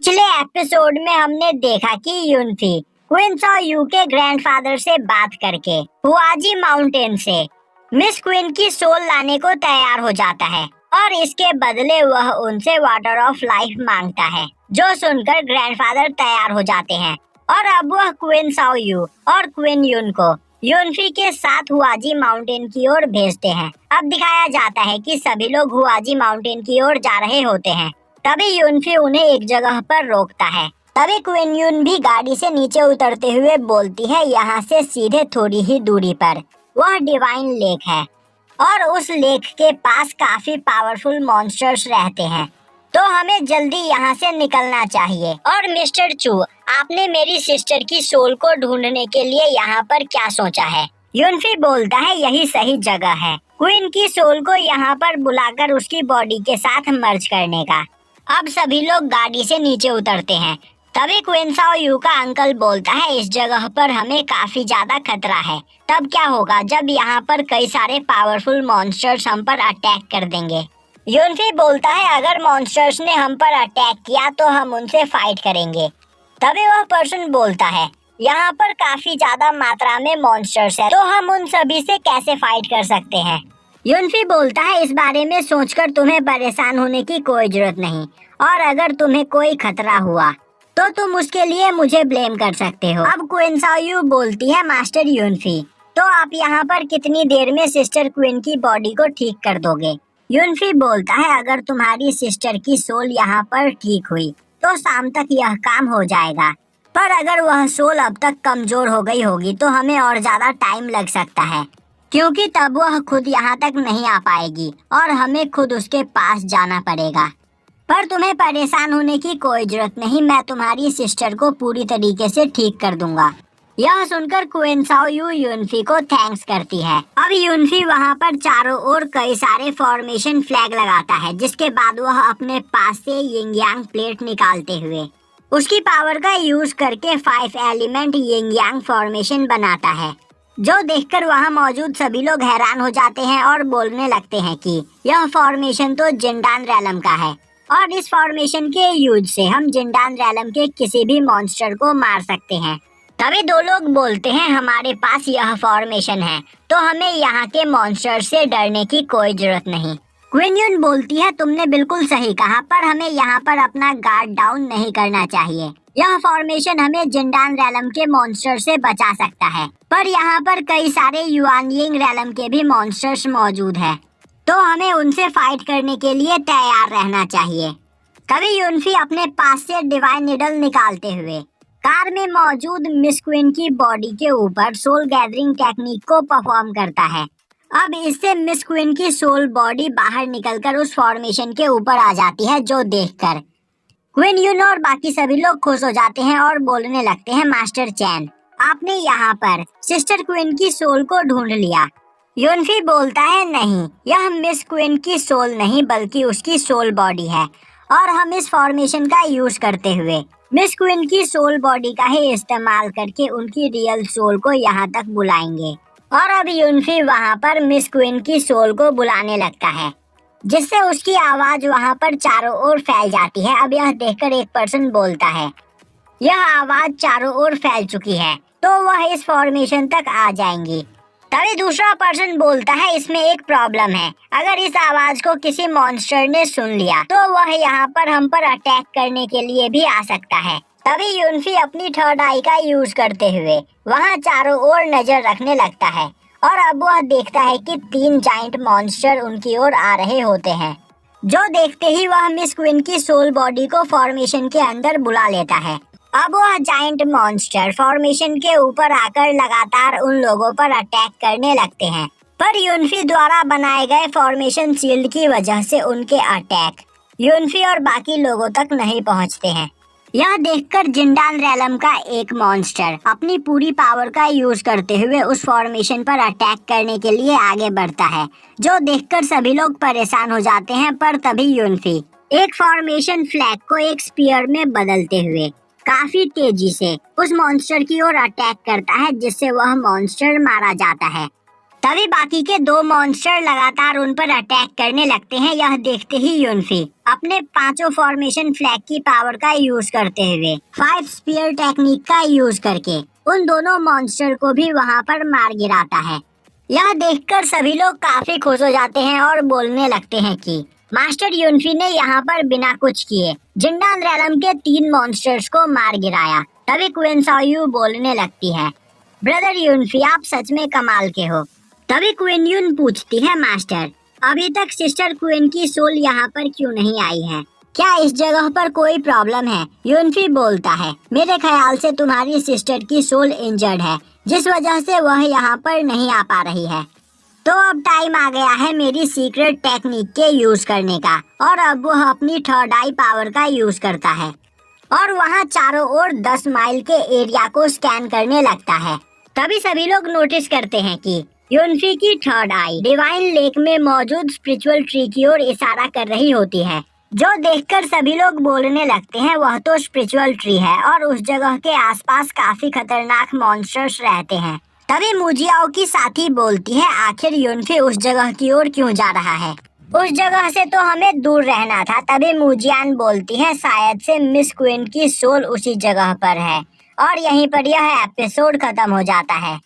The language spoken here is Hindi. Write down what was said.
पिछले एपिसोड में हमने देखा कि यूनफी क्वीन साओ यू के ग्रैंडफादर से बात करके हुआजी माउंटेन से मिस क्वीन की सोल लाने को तैयार हो जाता है और इसके बदले वह उनसे वाटर ऑफ लाइफ मांगता है, जो सुनकर ग्रैंडफादर तैयार हो जाते हैं और अब वह क्वीन साओ यू और क्वीन यून को यूनफी के साथ हुआजी माउंटेन की ओर भेजते हैं। अब दिखाया जाता है कि सभी लोग हुआजी माउंटेन की ओर जा रहे होते हैं। तभी यूनफी उन्हें एक जगह पर रोकता है। तभी क्वीन यून भी गाड़ी से नीचे उतरते हुए बोलती है, यहाँ से सीधे थोड़ी ही दूरी पर वह डिवाइन लेक है और उस लेक के पास काफी पावरफुल मॉन्स्टर्स रहते हैं, तो हमें जल्दी यहाँ से निकलना चाहिए। और मिस्टर चू, आपने मेरी सिस्टर की सोल को ढूंढने के लिए यहाँ पर क्या सोचा है? यूनफी बोलता है, यही सही जगह है क्वीन की सोल को यहाँ पर बुलाकर उसकी बॉडी के साथ मर्ज करने का। अब सभी लोग गाड़ी से नीचे उतरते हैं। तभी क्वीन साओ यू का अंकल बोलता है, इस जगह पर हमें काफी ज्यादा खतरा है। तब क्या होगा जब यहाँ पर कई सारे पावरफुल मॉन्स्टर्स हम पर अटैक कर देंगे? यूनफी बोलता है, अगर मॉन्स्टर्स ने हम पर अटैक किया तो हम उनसे फाइट करेंगे। तभी वह पर्सन बोलता है, यहाँ पर काफी ज्यादा मात्रा में मॉन्स्टर्स है, तो हम उन सभी से कैसे फाइट कर सकते हैं? यूनफी बोलता है, इस बारे में सोचकर तुम्हें परेशान होने की कोई जरूरत नहीं, और अगर तुम्हें कोई खतरा हुआ तो तुम उसके लिए मुझे ब्लेम कर सकते हो। अब क्वीन साओ यू बोलती है, मास्टर यूनफी, तो आप यहाँ पर कितनी देर में सिस्टर क्वीन की बॉडी को ठीक कर दोगे? यूनफी बोलता है, अगर तुम्हारी सिस्टर की सोल यहाँ पर ठीक हुई तो शाम तक यह काम हो जाएगा, पर अगर वह सोल अब तक कमजोर हो गई होगी तो हमें और ज्यादा टाइम लग सकता है, क्योंकि तब वह खुद यहाँ तक नहीं आ पाएगी और हमें खुद उसके पास जाना पड़ेगा। पर तुम्हें परेशान होने की कोई जरूरत नहीं, मैं तुम्हारी सिस्टर को पूरी तरीके से ठीक कर दूंगा। यह सुनकर क्वीन साओ यू यूनफी को थैंक्स करती है। अब यूनफी वहाँ पर चारों ओर कई सारे फॉर्मेशन फ्लैग लगाता है, जिसके बाद वह अपने पास से यिंग यांग प्लेट निकालते हुए उसकी पावर का यूज करके 5 एलिमेंट यिंग यांग फॉर्मेशन बनाता है, जो देखकर वहाँ मौजूद सभी लोग हैरान हो जाते हैं और बोलने लगते हैं कि यह फॉर्मेशन तो जिंडान रैलम का है और इस फॉर्मेशन के यूज से हम जिंडान रैलम के किसी भी मॉन्स्टर को मार सकते हैं। तभी दो लोग बोलते हैं, हमारे पास यह फॉर्मेशन है तो हमें यहाँ के मॉन्स्टर से डरने की कोई जरूरत नहीं। क्वीन यून बोलती है, तुमने बिल्कुल सही कहा, पर हमें यहाँ पर अपना गार्ड डाउन नहीं करना चाहिए। यह फॉर्मेशन हमें जिंडान रैलम के मॉन्स्टर से बचा सकता है, पर यहाँ पर कई सारे युआनयिंग रैलम के भी मॉन्स्टर्स मौजूद है, तो हमें उनसे फाइट करने के लिए तैयार रहना चाहिए। तभी यूनफी अपने पास से डिवाइन निडल निकालते हुए कार में मौजूद मिस क्वीन की बॉडी के ऊपर सोल गैदरिंग टेक्निक को परफॉर्म करता है। अब इससे मिस क्वीन की सोल बॉडी बाहर निकलकर उस फॉर्मेशन के ऊपर आ जाती है, जो देखकर क्वीन यून और बाकी सभी लोग खुश हो जाते हैं और बोलने लगते हैं, मास्टर चैन, आपने यहाँ पर सिस्टर क्वीन की सोल को ढूंढ लिया। यूनफी बोलता है, नहीं, यह मिस क्वीन की सोल नहीं बल्कि उसकी सोल बॉडी है और हम इस फॉर्मेशन का यूज करते हुए मिस क्वीन की सोल बॉडी का ही इस्तेमाल करके उनकी रियल सोल को यहाँ तक बुलाएंगे। और अब यूनफी वहाँ पर मिस क्वीन की सोल को बुलाने लगता है, जिससे उसकी आवाज वहाँ पर चारों ओर फैल जाती है। अब यह देखकर एक पर्सन बोलता है, यह आवाज चारों ओर फैल चुकी है, तो वह इस फॉर्मेशन तक आ जाएंगी। तभी दूसरा पर्सन बोलता है, इसमें एक प्रॉब्लम है, अगर इस आवाज को किसी मॉन्स्टर ने सुन लिया तो वह यहाँ पर हम पर अटैक करने के लिए भी आ सकता है। तभी यूनफी अपनी थर्ड आई का यूज करते हुए वहाँ चारों ओर नजर रखने लगता है और अब वह देखता है कि 3 जाइंट मॉन्स्टर उनकी ओर आ रहे होते हैं, जो देखते ही वह मिस क्वीन की सोल बॉडी को फॉर्मेशन के अंदर बुला लेता है। अब वह जाइंट मॉन्स्टर फॉर्मेशन के ऊपर आकर लगातार उन लोगों पर अटैक करने लगते हैं, पर यूनफी द्वारा बनाए गए फॉर्मेशन शील्ड की वजह से उनके अटैक यूनफी और बाकी लोगों तक नहीं पहुंचते हैं। यह देखकर जिंडान रैलम का एक मॉन्स्टर अपनी पूरी पावर का यूज करते हुए उस फॉर्मेशन पर अटैक करने के लिए आगे बढ़ता है, जो देखकर सभी लोग परेशान हो जाते हैं। पर तभी यूनफी एक फॉर्मेशन फ्लैग को एक स्पीयर में बदलते हुए काफी तेजी से उस मॉन्स्टर की ओर अटैक करता है, जिससे वह मॉन्स्टर मारा जाता है। तभी बाकी के दो मॉन्स्टर लगातार उन पर अटैक करने लगते हैं। यह देखते ही यूनफी अपने पांचों फॉर्मेशन फ्लैग की पावर का यूज करते हुए 5 स्पीयर टेक्निक का यूज करके उन दोनों मॉन्स्टर को भी वहां पर मार गिराता है। यह देखकर सभी लोग काफी खुश हो जाते हैं और बोलने लगते हैं कि मास्टर यूनफी ने यहाँ पर बिना कुछ किए जिंडान रैलम के 3 मॉन्स्टर्स को मार गिराया। तभी क्वीन सॉयू बोलने लगती है, ब्रदर यूनफी आप सच में कमाल के हो। तभी क्वीन यून पूछती है, मास्टर अभी तक सिस्टर क्वीन की सोल यहाँ पर क्यों नहीं आई है? क्या इस जगह पर कोई प्रॉब्लम है? यूनफी बोलता है, मेरे ख्याल से तुम्हारी सिस्टर की सोल इंजर्ड है, जिस वजह से वह यहाँ पर नहीं आ पा रही है। तो अब टाइम आ गया है मेरी सीक्रेट टेक्निक के यूज करने का। और अब वह अपनी थर्ड आई पावर का यूज करता है और वहाँ चारों ओर 10 माइल के एरिया को स्कैन करने लगता है। तभी सभी लोग नोटिस करते हैं कि यूनफी की थर्ड आई डिवाइन लेक में मौजूद स्पिरिचुअल ट्री की ओर इशारा कर रही होती है, जो देखकर सभी लोग बोलने लगते हैं वह तो स्पिरिचुअल ट्री है और उस जगह के आसपास काफी खतरनाक मॉन्स्टर्स रहते हैं। तभी मुजियाओ की साथी बोलती है, आखिर यूनफी उस जगह की ओर क्यों जा रहा है? उस जगह से तो हमें दूर रहना था। तभी मुजियान बोलती है, शायद से मिस क्वीन की सोल उसी जगह पर है। और यहीं पर यह एपिसोड खत्म हो जाता है।